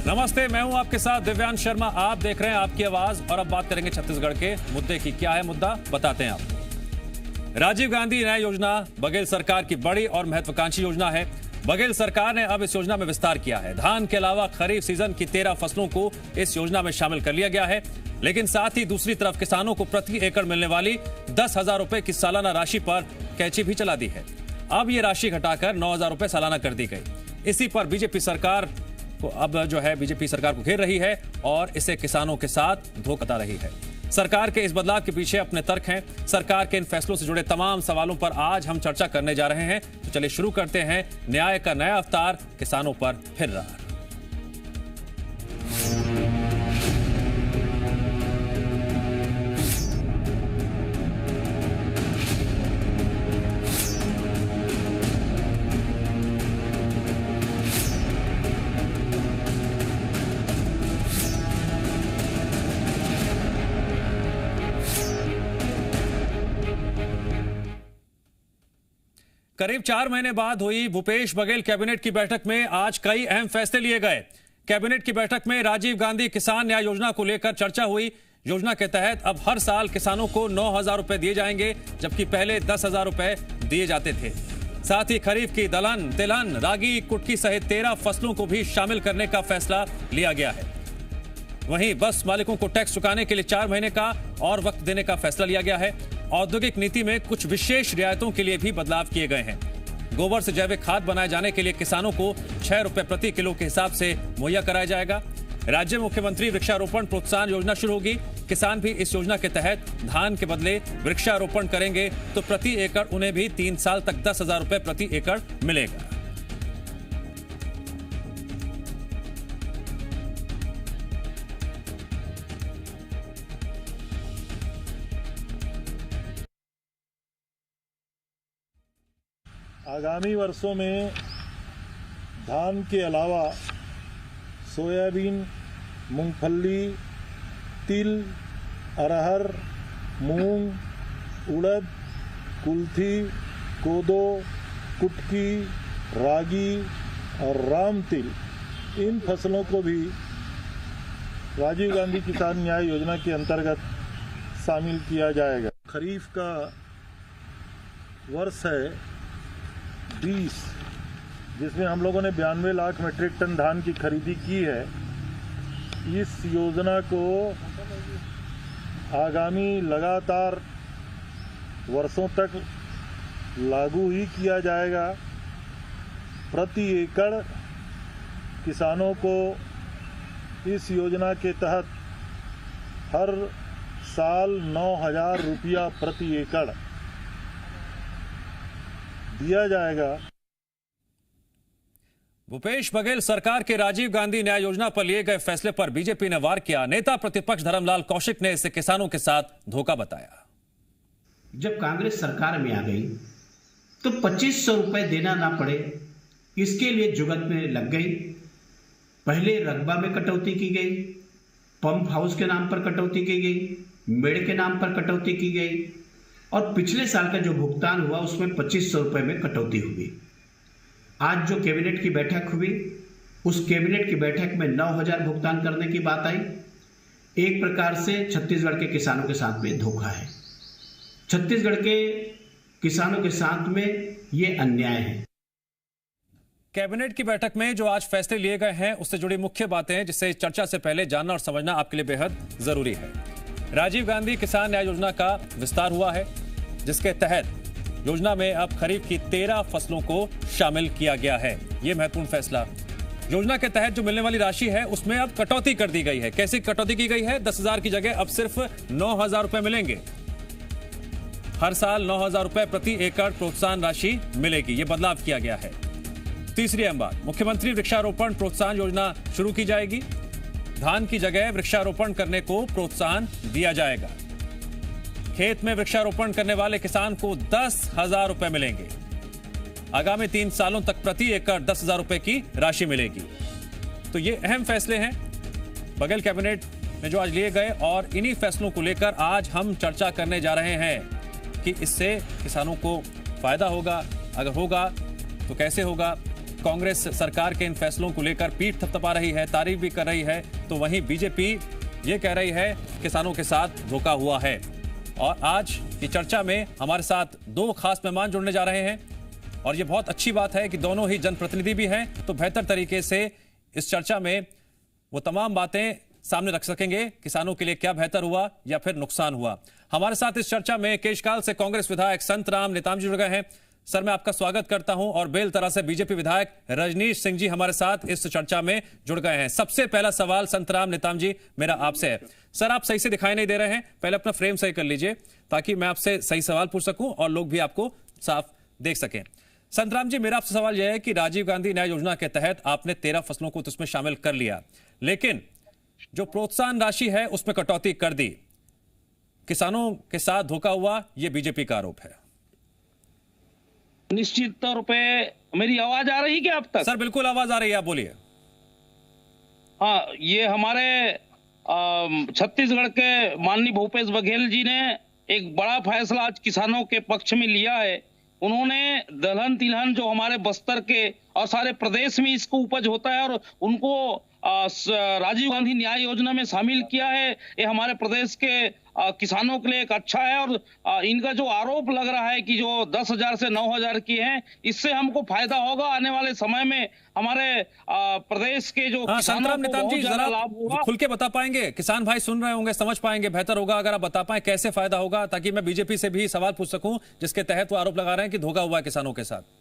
नमस्ते, मैं हूं आपके साथ दिव्यांश शर्मा। आप देख रहे हैं आपकी आवाज और अब बात करेंगे छत्तीसगढ़ के मुद्दे की। क्या है मुद्दा, बताते हैं आपको। राजीव गांधी न्याय योजना बघेल सरकार की बड़ी और महत्वाकांक्षी योजना है। बघेल सरकार ने अब इस योजना में विस्तार किया है। धान के अलावा खरीफ सीजन की 13 फसलों को इस योजना में शामिल कर लिया गया है। लेकिन साथ ही दूसरी तरफ किसानों को प्रति एकड़ मिलने वाली 10,000 रुपए की सालाना राशि पर कैंची भी चला दी है। अब ये राशि घटाकर 9,000 रुपए सालाना कर दी गई। इसी पर बीजेपी सरकार को घेर रही है और इसे किसानों के साथ धोखा रही है। सरकार के इस बदलाव के पीछे अपने तर्क हैं। सरकार के इन फैसलों से जुड़े तमाम सवालों पर आज हम चर्चा करने जा रहे हैं। तो चलिए शुरू करते हैं। न्याय का नया अवतार किसानों पर फिर रहा है। करीब 4 महीने बाद हुई भूपेश बघेल कैबिनेट की बैठक में आज कई अहम फैसले लिए गए। कैबिनेट की बैठक में राजीव गांधी किसान न्याय योजना को लेकर चर्चा हुई। योजना के तहत अब हर साल किसानों को 9,000 रुपए दिए जाएंगे, जबकि पहले 10,000 रुपए दिए जाते थे। साथ ही खरीफ की दलहन, तिलहन, रागी, कुटकी सहित 13 फसलों को भी शामिल करने का फैसला लिया गया है। वहीं बस मालिकों को टैक्स चुकाने के लिए 4 महीने का और वक्त देने का फैसला लिया गया है। औद्योगिक नीति में कुछ विशेष रियायतों के लिए भी बदलाव किए गए हैं। गोबर से जैविक खाद बनाए जाने के लिए किसानों को 6 रुपए प्रति किलो के हिसाब से मुहैया कराया जाएगा। राज्य में मुख्यमंत्री वृक्षारोपण प्रोत्साहन योजना शुरू होगी। किसान भी इस योजना के तहत धान के बदले वृक्षारोपण करेंगे तो प्रति एकड़ उन्हें भी 3 साल तक 10,000 रुपए प्रति एकड़ मिलेगा। आगामी वर्षों में धान के अलावा सोयाबीन, मूंगफली, तिल, अरहर, मूंग, उड़द, कुल्थी, कोदो, कुटकी, रागी और राम तिल, इन फसलों को भी राजीव गांधी किसान न्याय योजना के अंतर्गत शामिल किया जाएगा। खरीफ का वर्ष है 20, जिसमें हम लोगों ने 92 लाख मीट्रिक टन धान की खरीदी की है। इस योजना को आगामी लगातार वर्षों तक लागू ही किया जाएगा। प्रति एकड़ किसानों को इस योजना के तहत हर साल 9,000 रुपया प्रति एकड़ दिया जाएगा। भूपेश बघेल सरकार के राजीव गांधी न्याय योजना पर लिए गए फैसले पर बीजेपी ने वार किया। नेता प्रतिपक्ष धर्मलाल कौशिक ने इसे किसानों के साथ धोखा बताया। जब कांग्रेस सरकार में आ गई तो 2,500 रुपए देना ना पड़े, इसके लिए जुगत में लग गई। पहले रकबा में कटौती की गई, पंप हाउस के नाम पर कटौती की गई, मेड़ के नाम पर कटौती की गई और पिछले साल का जो भुगतान हुआ उसमें 2,500 रुपए में कटौती हुई। आज जो कैबिनेट की बैठक हुई, उस कैबिनेट की बैठक में 9,000 भुगतान करने की बात आई। एक प्रकार से छत्तीसगढ़ के किसानों के साथ में धोखा है। छत्तीसगढ़ के किसानों के साथ में ये अन्याय है। कैबिनेट की बैठक में जो आज फैसले लिए गए हैं उससे जुड़ी मुख्य बातें, जिसे चर्चा से पहले जानना और समझना आपके लिए बेहद जरूरी है। राजीव गांधी किसान न्याय योजना का विस्तार हुआ है, जिसके तहत योजना में अब खरीफ की 13 फसलों को शामिल किया गया है। यह महत्वपूर्ण फैसला। योजना के तहत जो मिलने वाली राशि है उसमें अब कटौती कर दी गई है। कैसे कटौती की गई है? 10,000 की जगह अब सिर्फ 9,000 रुपए मिलेंगे। हर साल 9,000 रुपए प्रति एकड़ प्रोत्साहन राशि मिलेगी। यह बदलाव किया गया है। तीसरी अहम बात, मुख्यमंत्री वृक्षारोपण प्रोत्साहन योजना शुरू की जाएगी। धान की जगह वृक्षारोपण करने को प्रोत्साहन दिया जाएगा। खेत में वृक्षारोपण करने वाले किसान को 10,000 रुपए मिलेंगे। आगामी 3 सालों तक प्रति एकड़ 10,000 रुपए की राशि मिलेगी। तो ये अहम फैसले हैं बघेल कैबिनेट में जो आज लिए गए, और इन्हीं फैसलों को लेकर आज हम चर्चा करने जा रहे हैं कि इससे किसानों को फायदा होगा, अगर होगा तो कैसे होगा, कांग्रेस सरकार के इन फैसलों को लेकर पीठ थपथपा रही है, तारीफ भी कर रही है, तो वहीं बीजेपी ये कह रही है किसानों के साथ धोखा हुआ है। और आज की चर्चा में हमारे साथ दो खास मेहमान जुड़ने जा रहे हैं और ये बहुत अच्छी बात है कि दोनों ही जनप्रतिनिधि भी हैं, तो बेहतर तरीके से इस चर्चा में वो तमाम बातें सामने रख सकेंगे, किसानों के लिए क्या बेहतर हुआ या फिर नुकसान हुआ। हमारे साथ इस चर्चा में केशकाल से कांग्रेस विधायक संतराम नेताम जी जुड़ गए हैं। सर, मैं आपका स्वागत करता हूं। और बेलतरा से बीजेपी विधायक रजनीश सिंह जी हमारे साथ इस चर्चा में जुड़ गए हैं। सबसे पहला सवाल संतराम नेताम जी मेरा आपसे है। सर, आप सही से दिखाई नहीं दे रहे हैं, पहले अपना फ्रेम सही कर लीजिए ताकि मैं आपसे सही सवाल पूछ सकूं और लोग भी आपको साफ देख सकें। संतराम जी, मेरा आपसे सवाल यह है कि राजीव गांधी न्याय योजना के तहत आपने 13 फसलों को तो उसमें शामिल कर लिया, लेकिन जो प्रोत्साहन राशि है उसमें कटौती कर दी। किसानों के साथ धोखा हुआ, यह बीजेपी का आरोप है। निश्चित तौर पे मेरी आवाज आ रही क्या अब तक? सर, बिल्कुल आवाज आ रही है, आप बोलिए। हाँ, ये हमारे छत्तीसगढ़ के माननीय भूपेश बघेल जी ने एक बड़ा फैसला आज किसानों के पक्ष में लिया है। उन्होंने दलहन तिलहन जो हमारे बस्तर के और सारे प्रदेश में इसको उपज होता है और उनको राजीव गांधी न्याय योजना में शामिल किया है। ये हमारे प्रदेश के किसानों के लिए एक अच्छा है। और इनका जो आरोप लग रहा है कि जो 10,000 से 9,000 की हैं, इससे हमको फायदा होगा आने वाले समय में। हमारे प्रदेश के जो किसानों को बहुत ज्यादा लाभ होगा। खुल के बता पाएंगे? किसान भाई सुन रहे होंगे, समझ पाएंगे, बेहतर होगा अगर आप बता पाए कैसे फायदा होगा, ताकि मैं बीजेपी से भी सवाल पूछ सकूं जिसके तहत वो आरोप लगा रहे हैं कि धोखा हुआ है किसानों के साथ।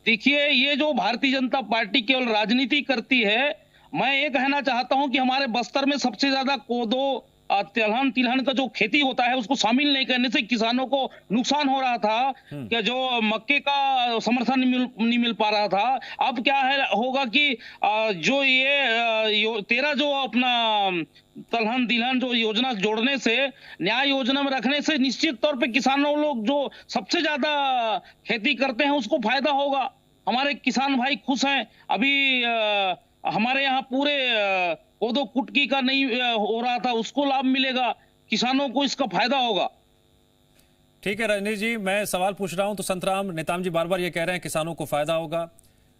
देखिए, ये जो भारतीय जनता पार्टी केवल राजनीति करती है, मैं ये कहना चाहता हूं कि हमारे बस्तर में सबसे ज्यादा कोदो तिलहन तिलहन का जो खेती होता है उसको शामिल नहीं करने से किसानों को नुकसान हो रहा था कि जो मक्के का समर्थन नहीं मिल पा रहा था। अब क्या है होगा कि जो ये 13 जो अपना तिलहन तिलहन जो योजना जोड़ने से, न्याय योजना में रखने से निश्चित तौर पे किसानों लोग जो सबसे ज्यादा खेती करते हैं उसको फायदा होगा। हमारे किसान भाई खुश हैं। अभी हमारे यहाँ पूरे कोदो कुटकी का नहीं हो रहा था, उसको लाभ मिलेगा, किसानों को इसका फायदा होगा। ठीक है रजनीश जी, मैं सवाल पूछ रहा हूं तो संतराम नेताम जी बार बार ये कह रहे हैं किसानों को फायदा होगा,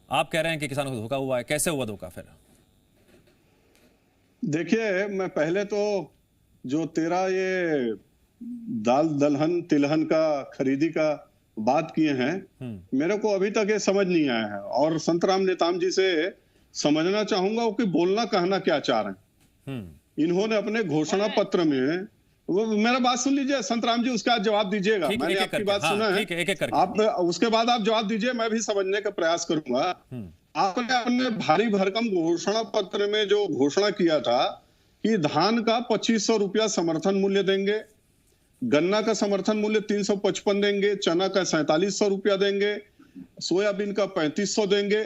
आप कह रहे हैं कि किसानों को धोखा हुआ है। कैसे हुआ धोखा फिर? देखिए, मैं पहले तो जो 13 ये दाल दलहन तिलहन का खरीदी का बात किए हैं, मेरे को अभी तक ये समझ नहीं आया है और संतराम नेताम जी से समझना चाहूंगा कि बोलना कहना क्या चाह रहे हैं। इन्होंने अपने घोषणा पत्र में, वो मेरा बात सुन लीजिए संतराम जी, उसका जवाब दीजिएगा। मैंने आपकी बात सुना है, आप उसके बाद आप जवाब दीजिए, मैं भी समझने का प्रयास करूंगा। आपने अपने भारी भरकम घोषणा पत्र में जो घोषणा किया था कि धान का 2,500 रुपया समर्थन मूल्य देंगे, गन्ना का समर्थन मूल्य 355 देंगे, चना का 4700 रुपया देंगे, सोयाबीन का 3500 देंगे,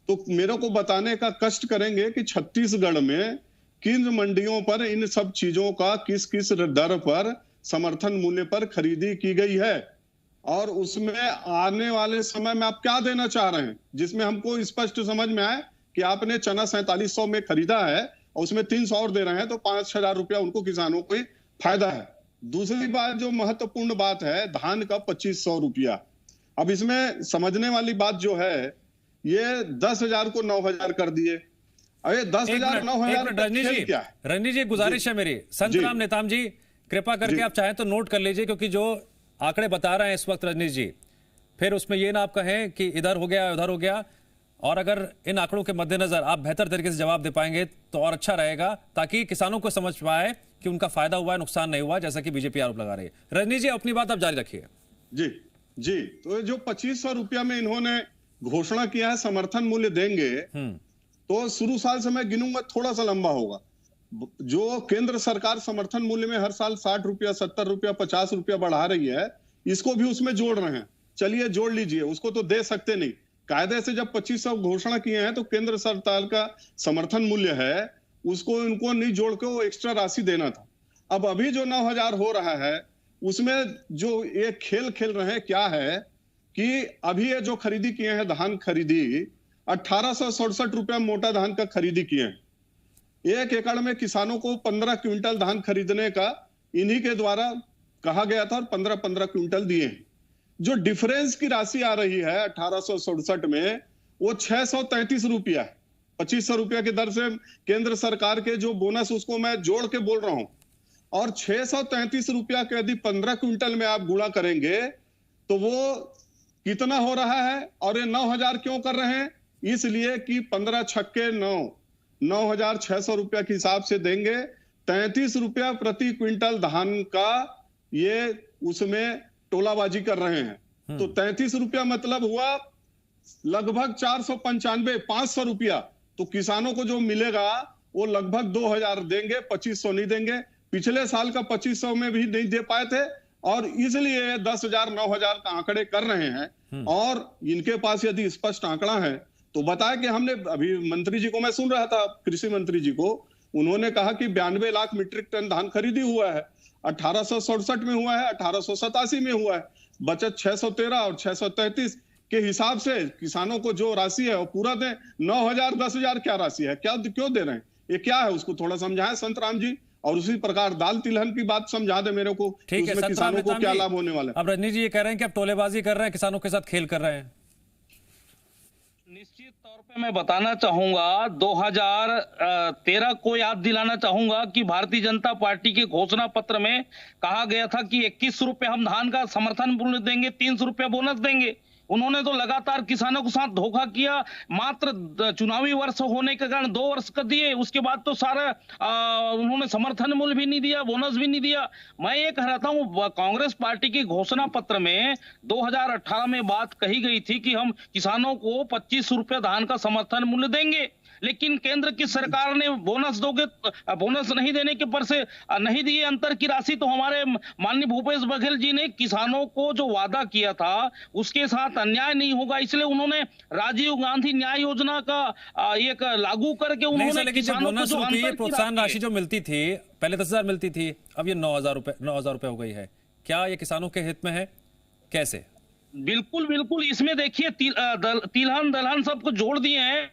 तो मेरे को बताने का कष्ट करेंगे कि छत्तीसगढ़ में केंद्र मंडियों पर इन सब चीजों का किस किस दर पर समर्थन मूल्य पर खरीदी की गई है और उसमें आने वाले समय में आप क्या देना चाह रहे हैं, जिसमें हमको स्पष्ट समझ में आए कि आपने चना 4700 में खरीदा है और उसमें 300 और दे रहे हैं, तो 5,000 रुपया उनको किसानों को फायदा है। दूसरी बात जो महत्वपूर्ण बात है, धान का 2,500 रुपया। अब इसमें समझने वाली बात जो है, ये 10,000 को 9,000 कर दिए। अरे 10,000 9,000 क्या है? रणजीत जी, गुजारिश है मेरी, संतराम नेताम जी कृपा करके आप चाहें तो नोट कर लीजिए, क्योंकि जो आंकड़े बता रहे हैं इस वक्त रजनीश जी, फिर उसमें ये ना आप कहें कि इधर हो गया उधर हो गया। और अगर इन आंकड़ों के मद्देनजर आप बेहतर तरीके से जवाब दे पाएंगे तो और अच्छा रहेगा, ताकि किसानों को समझ पाए कि उनका फायदा हुआ है, नुकसान नहीं हुआ, जैसा कि बीजेपी आरोप लगा रही है। रजनीश जी, अपनी बात आप जारी रखिए। जी, तो जो 2,500 रुपया में इन्होंने घोषणा किया है समर्थन मूल्य देंगे, तो शुरू साल से मैं गिनूंगा थोड़ा सा लंबा होगा। जो केंद्र सरकार समर्थन मूल्य में हर साल 60 रुपया 70 रुपया 50 रुपया बढ़ा रही है, इसको भी उसमें जोड़ रहे हैं। चलिए जोड़ लीजिए, उसको तो दे सकते नहीं। कायदे से जब 2,500 घोषणा किए हैं तो केंद्र सरकार का समर्थन मूल्य है, उसको इनको नहीं जोड़ के वो एक्स्ट्रा राशि देना था। अब अभी जो 9,000 हो रहा है, उसमें जो ये खेल खेल रहे हैं क्या है कि अभी ये जो खरीदी किए हैं, धान खरीदी 1,867 रुपया मोटा धान का खरीदी किए हैं। 1 एकड़ में किसानों को 15 क्विंटल धान खरीदने का इन्हीं के द्वारा कहा गया था और 15-15 क्विंटल दिए हैं। जो डिफरेंस की राशि आ रही है 1,867 में, वो 633 रुपया है। 2500 रुपया की दर से केंद्र सरकार के जो बोनस उसको मैं जोड़ के बोल रहा हूं। और 633 रुपया के यदि 15 क्विंटल में आप गुणा करेंगे तो वो कितना हो रहा है? और ये 9000 क्यों कर रहे हैं? इसलिए कि 15 छक्के 9,600 रुपया के हिसाब से देंगे। 33 रुपया प्रति क्विंटल धान का ये उसमें टोलाबाजी कर रहे हैं। तो 33 रुपया मतलब हुआ लगभग 495, 500 रुपया। तो किसानों को जो मिलेगा वो लगभग 2000 देंगे, 2500 नहीं देंगे। पिछले साल का 2500 में भी नहीं दे पाए थे और इसलिए 10,000, 9,000 का आंकड़े कर रहे हैं। और इनके पास यदि स्पष्ट आंकड़ा है तो बताया कि हमने अभी मंत्री जी को मैं सुन रहा था, कृषि मंत्री जी को, उन्होंने कहा कि 92 लाख मीट्रिक टन धान खरीदी हुआ है, 1867 में हुआ है, 1887 में हुआ है, बचत 613 और 633 के हिसाब से किसानों को जो राशि है वो पूरा दें। 9,000, 10,000 क्या राशि है? क्या क्यों दे रहे हैं? ये क्या है? उसको थोड़ा समझाएं संतराम जी। और उसी प्रकार दाल तिलहन की बात समझा दे मेरे को, ठीक है, किसानों को क्या लाभ होने वाला है। अब रजनी जी ये कह रहे हैं कि अब टोलेबाजी कर रहे हैं, किसानों के साथ खेल कर रहे हैं। निश्चित तौर पे मैं बताना चाहूंगा, 2013 को याद दिलाना चाहूंगा कि भारतीय जनता पार्टी के घोषणा पत्र में कहा गया था कि 21 रुपए हम धान का समर्थन मूल्य देंगे, 300 रुपया बोनस देंगे। उन्होंने तो लगातार किसानों के साथ धोखा किया। मात्र चुनावी वर्ष होने के कारण 2 वर्ष का दिए, उसके बाद तो सारा उन्होंने समर्थन मूल्य भी नहीं दिया, बोनस भी नहीं दिया। मैं ये कह रहा हूं, कांग्रेस पार्टी के घोषणा पत्र में 2018 में बात कही गई थी कि हम किसानों को 25 रुपया धान का समर्थन मूल्य देंगे, लेकिन केंद्र की सरकार ने बोनस नहीं देने के पर से नहीं दिए अंतर की राशि। तो हमारे माननीय भूपेश बघेल जी ने किसानों को जो वादा किया था उसके साथ अन्याय नहीं होगा, इसलिए उन्होंने राजीव गांधी न्याय योजना का एक लागू करके उन्होंने किसानों को जो प्रोत्साहन राशि जो मिलती थी, पहले 10,000 मिलती थी, अब ये 9,000 रुपए हो गई है। क्या ये किसानों के हित में है? कैसे? बिल्कुल बिल्कुल, इसमें देखिए तिलहन दलहन सबको जोड़ दिए हैं।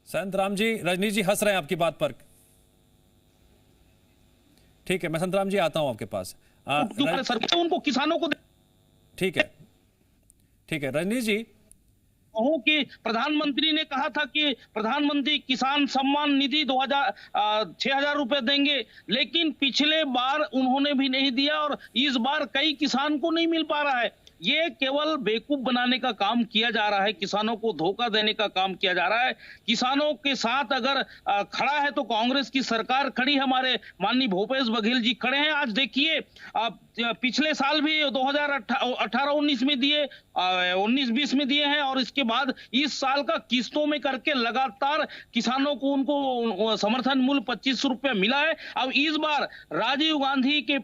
संतराम जी, रजनी जी हंस रहे हैं आपकी बात पर। ठीक है, मैं संतराम जी आता हूं आपके पास। उनको किसानों को ठीक है रजनी जी, कहूं कि प्रधानमंत्री ने कहा था कि प्रधानमंत्री किसान सम्मान निधि 6,000 रुपए देंगे, लेकिन पिछले बार उन्होंने भी नहीं दिया और इस बार कई किसान को नहीं मिल पा रहा है। ये केवल बेवकूफ बनाने का काम किया जा रहा है, किसानों को धोखा देने का काम किया जा रहा है। किसानों के साथ अगर खड़ा है तो कांग्रेस की सरकार खड़ी, हमारे माननीय भूपेश बघेल जी खड़े हैं। आज देखिए पिछले साल भी 2018-19 में दिए, 19-20 में दिए हैं और इसके बाद इस साल का किस्तों में करके लगातार किसानों को उनको समर्थन मूल्य 25 रुपया मिला है। अब इस बार राजीव गांधी के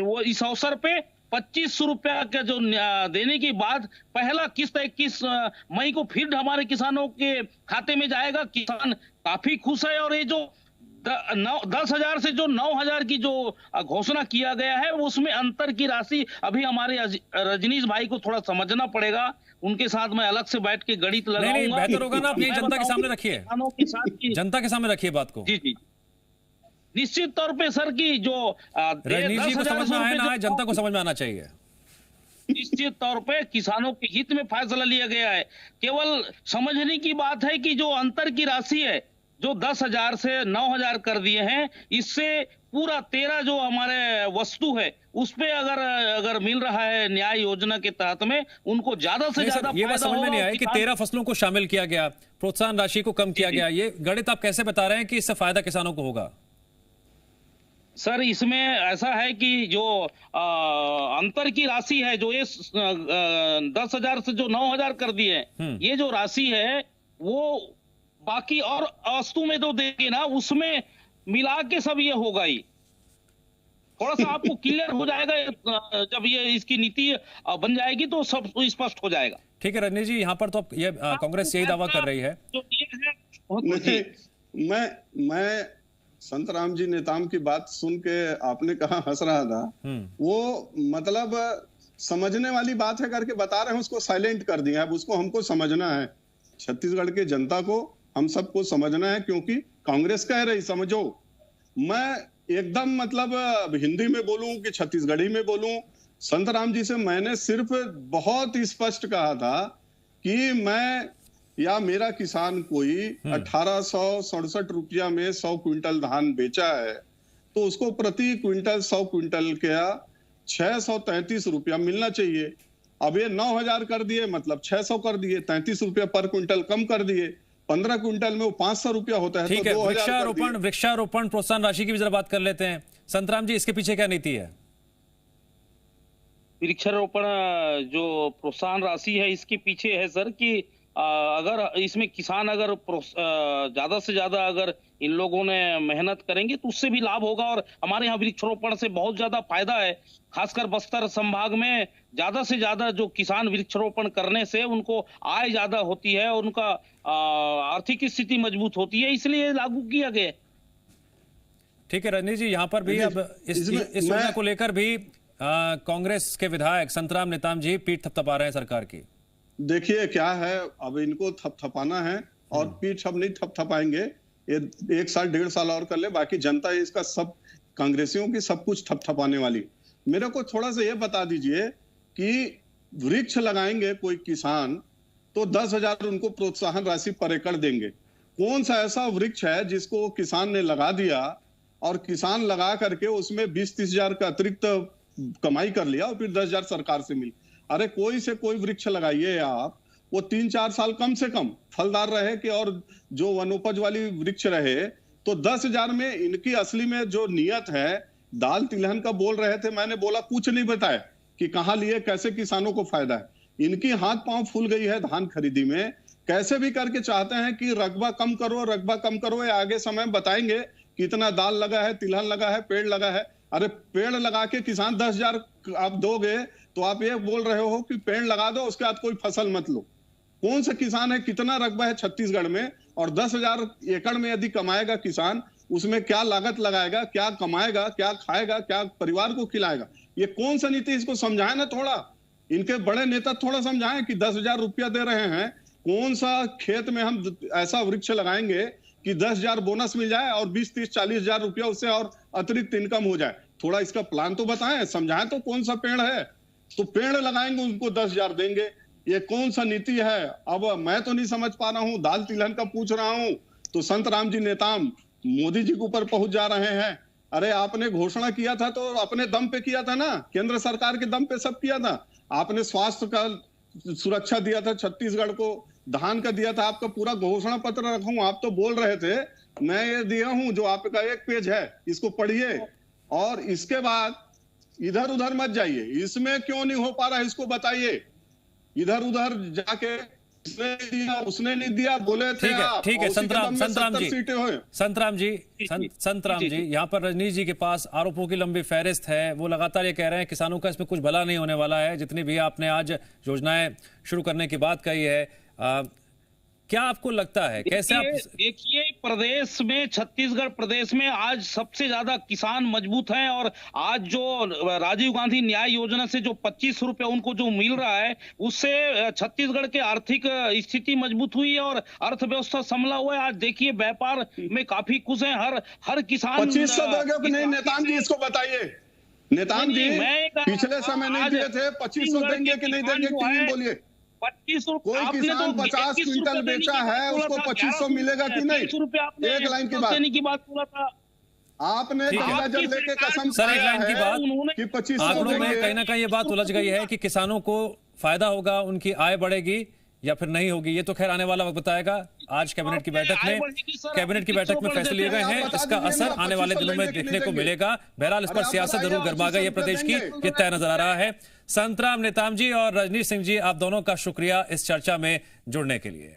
वो इस अवसर पे 25 रुपया का जो देने की बात, पहला किस्त 21 मई को फिर हमारे किसानों के खाते में जाएगा। किसान काफी खुश है और ये जो 10,000 से जो 9,000 की जो घोषणा किया गया है उसमें अंतर की राशि अभी हमारे रजनीश भाई को थोड़ा समझना पड़ेगा। उनके साथ मैं अलग से बैठ के गणित लगाऊंगा। बेहतर होगा ना, अपनी जनता के सामने रखिए, जनता के सामने रखिए बात को। जी निश्चित तौर पे सर की जो रजनीश जी को समझ में आए ना आए, जनता को समझ में आना चाहिए। निश्चित तौर पे किसानों के हित में फैसला लिया गया है। केवल समझने की बात है कि जो अंतर की राशि है जो 10,000 से 9,000 कर दिए हैं, इससे पूरा 13 जो हमारे वस्तु है उस पे अगर मिल रहा है न्याय योजना के तहत में, उनको ज्यादा से ज्यादा ये बात समझ में नहीं आई कि 13 फसलों को शामिल किया गया, प्रोत्साहन राशि को कम किया गया। ये गणित आप कैसे बता रहे हैं कि इससे फायदा किसानों को होगा? सर इसमें ऐसा है कि जो अंतर की राशि है, जो ये 10,000 से जो 9,000 कर दिए, ये जो राशि है वो बाकी और वस्तु में जो देंगे ना उसमें मिला के सब ये होगा ही। थोड़ा सा आपको क्लियर हो जाएगा जब ये इसकी नीति बन जाएगी तो सब स्पष्ट हो जाएगा। ठीक है रजनी जी, यहाँ पर तो ये कांग्रेस यही दावा कर रही है। मैं संतराम जी नेताम की बात सुन के आपने कहा हंस रहा था, वो मतलब समझने वाली बात है करके बता रहे हैं, उसको साइलेंट कर दिया। अब उसको हमको समझना है, छत्तीसगढ़ के जनता को हम सबको समझना है, क्योंकि कांग्रेस कह रही समझो। मैं एकदम मतलब हिंदी में बोलूं कि छत्तीसगढ़ी में बोलूं, संतराम जी से मैंने सिर्फ बहुत स्पष्ट कहा था कि मैं या मेरा किसान कोई 1867 रुपया में 100 क्विंटल धान बेचा है तो उसको प्रति क्विंटल 100 क्विंटल का 633 रुपया मिलना चाहिए। अब ये 9,000 कर दिए, मतलब 600 कर दिए, 33 रुपया पर क्विंटल कम कर दिए। 15 क्विंटल में वो 500 रुपया होता है। ठीक तो है, वृक्षारोपण प्रोत्साहन राशि की भी जरा बात कर लेते हैं। संतराम जी, इसके पीछे क्या नीति है? वृक्षारोपण जो प्रोत्साहन राशि है इसके पीछे है सर कि अगर इसमें किसान अगर ज्यादा से ज्यादा अगर इन लोगों ने मेहनत करेंगे तो उससे भी लाभ होगा। और हमारे यहाँ वृक्षारोपण से बहुत ज्यादा फायदा है, खासकर बस्तर संभाग में ज्यादा से ज्यादा जो किसान वृक्षारोपण करने से उनको आय ज्यादा होती है और उनका आर्थिक स्थिति मजबूत होती है, इसलिए लागू किया गया। ठीक है रजनीश जी, यहाँ पर भी अब इस योजना को लेकर भी कांग्रेस के विधायक संतराम नेताम जी पीठ थपथपा रहे हैं सरकार की। देखिए क्या है, अब इनको थपथपाना है और पीठ अब नहीं थपथपाएंगे। ये 1 साल 1.5 साल और कर ले, बाकी जनता इसका सब कांग्रेसियों की सब कुछ थपथपाने वाली। मेरे को थोड़ा सा ये बता दीजिए कि वृक्ष लगाएंगे कोई किसान तो 10,000 उनको प्रोत्साहन राशि पर एकड़ देंगे। कौन सा ऐसा वृक्ष है जिसको किसान ने लगा दिया और किसान लगा करके उसमें 20-30 हजार का अतिरिक्त कमाई कर लिया और फिर 10,000 सरकार से मिली? अरे कोई से कोई वृक्ष लगाइए आप, वो 3-4 साल कम से कम फलदार रहे कि और जो वनोपज वाली वृक्ष रहे तो 10,000 में इनकी असली में जो नियत है। दाल तिलहन का बोल रहे थे, मैंने बोला कुछ नहीं बताया कि कहां लिए, कैसे किसानों को फायदा है। इनकी हाथ पांव फूल गई है धान खरीदी में, कैसे भी करके चाहते हैं कि रकबा कम करो, रकबा कम करो। ये आगे समय बताएंगे कितना दाल लगा है, तिलहन लगा है, पेड़ लगा है। अरे पेड़ लगा के किसान 10,000 आप दोगे तो आप ये बोल रहे हो कि पेड़ लगा दो उसके बाद कोई फसल मत लो। कौन सा किसान है, कितना रकबा है छत्तीसगढ़ में, और 10,000 एकड़ में यदि कमाएगा किसान, उसमें क्या लागत लगाएगा, क्या कमाएगा, क्या खाएगा, क्या परिवार को खिलाएगा? ये कौन सा नीति, इसको समझाए ना थोड़ा। इनके बड़े नेता थोड़ा समझाएं कि 10,000 रुपया दे रहे हैं, कौन सा खेत में हम ऐसा वृक्ष लगाएंगे कि 10,000 बोनस मिल जाए और 20-30-40 हजार रुपया उससे और अतिरिक्त इनकम हो जाए। थोड़ा इसका प्लान तो बताएं, समझाएं तो कौन सा पेड़ है। तो पेड़ लगाएंगे उनको 10,000 देंगे, ये कौन सा नीति है? अब मैं तो नहीं समझ पा रहा हूं। दाल तिलहन का पूछ रहा हूं तो संतराम जी नेताम मोदी जी के ऊपर पहुंच जा रहे हैं। अरे आपने घोषणा किया था तो अपने दम पे किया था ना, केंद्र सरकार के दम पे सब किया था। आपने स्वास्थ्य का सुरक्षा दिया था छत्तीसगढ़ को, धान का दिया था, आपका पूरा घोषणा पत्र रखा हूं। आप तो बोल रहे थे, मैं ये दिया हूं जो आपका 1 पेज है, इसको पढ़िए और इसके बाद इधर उधर मत जाइए। इसमें क्यों नहीं हो पा रहा है इसको बताइए। इधर उधर जाके उसने नहीं दिया बोले थे आप। ठीक है संतराम जी, यहाँ पर रजनीश जी के पास आरोपों की लंबी फहरिस्त है। वो लगातार ये कह रहे हैं किसानों का इसमें कुछ भला नहीं होने वाला है। जितनी भी आपने आज योजनाएं शुरू करने की बात कही है, क्या आपको लगता है, कैसे आप देखिए प्रदेश में, छत्तीसगढ़ प्रदेश में आज सबसे ज्यादा किसान मजबूत हैं। और आज जो राजीव गांधी न्याय योजना से जो 25 रुपए उनको जो मिल रहा है उससे छत्तीसगढ़ के आर्थिक स्थिति मजबूत हुई है और अर्थव्यवस्था संभला हुआ है। आज देखिए व्यापार में काफी खुश है हर किसान। 2500 दोगे कि नहीं नेताम जी, इसको बताइए। नेताम जी पिछले समय नहीं दिए थे, 2500 देंगे कि नहीं देंगे, क्यों बोलिए। 2500 कोई किसान 50 क्विंटल बेचा है उसको 2500 मिलेगा कि नहीं? एक लाइन की बात बोला था आपने, जब लेके कसम सर, एक लाइन की बात कि 2500 आंकड़ों में कहीं ना कहीं ये बात उलझ गई है कि किसानों को फायदा होगा, उनकी आय बढ़ेगी या फिर नहीं होगी। ये तो खैर आने वाला वक्त बताएगा। आज कैबिनेट की बैठक में फैसले लिए गए हैं, इसका असर आने वाले दिनों में देखने को मिलेगा। बहरहाल इस पर सियासत जरूर गरमा गई है प्रदेश की, ये तय नजर आ रहा है। संतराम नेताम जी और रजनीश सिंह जी, आप दोनों का शुक्रिया इस चर्चा में जुड़ने के लिए।